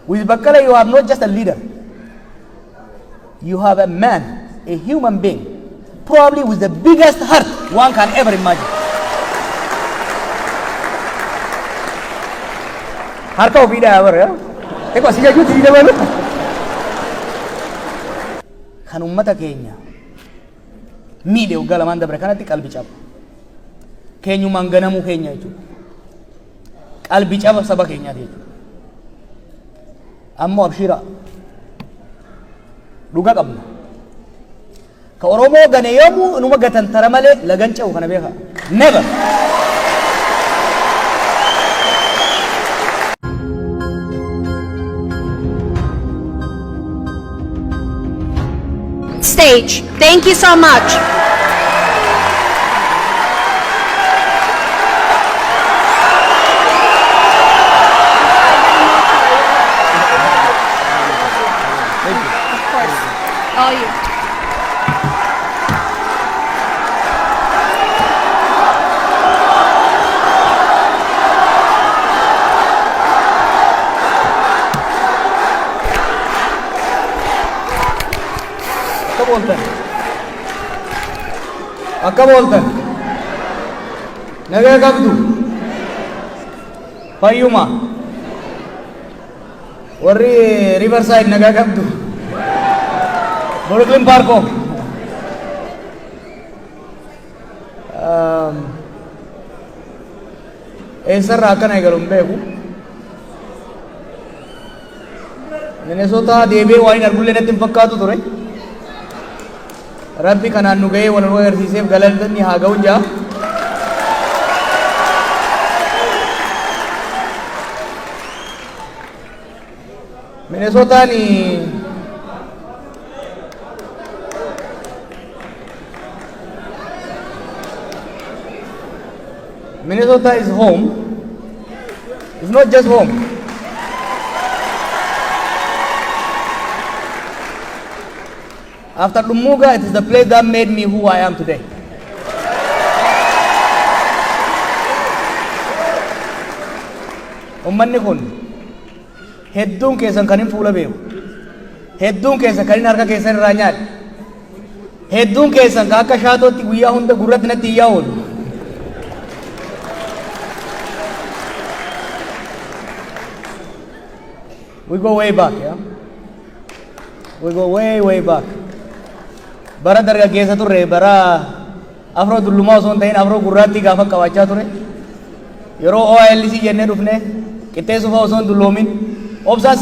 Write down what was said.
With Bakkala, you have not just a leader. You have a man, a human being, probably with the biggest heart one can ever imagine. Harka ofida ever, ya? Eko asija juti di dalam. Kan ummata Kenya. Mide ugala manda berkanati qalbi caba. Kenya manganamu Kenya itu. Qalbi caba saba Kenya itu. Ammo abshira. Duga qabna. Ka Oromo gane yomu numa gatan taramale laganchau kana beka. Never. Stage. Thank you so much. Of course. All you. Akka boltan naga qabdu fayyuma warri riverside naga qabdu Brooklyn Parko eessarraa akkana eegaluun beeku Minnesota deebi'ee waan hin argullee natti hin fakkaatu ture Rabbi kanaan nu ga'ee wal agarsiiseef galanni haa ga'u jaa. Minnesota is home. It's not just home. After Lumuga, it is the place that made me who I am today. Ummanni kun hedduun keessan kan hin fuula beeku. Hedduun keessan kan hin harka keessan irraa nyaadhu. Hedduun keessan kan akka shaatootti guyyaa hunda gurratti natti iyyaa oolu. We go way back, yeah? We go way back. Bara dargaggeessa turre bara afroo dullumaa osoo hin ta'in afroo gurraattii gaafa qabaachaa ture yeroo OILC jennee dhufne qixxeessuufaa osoo hin dulloomin obsaa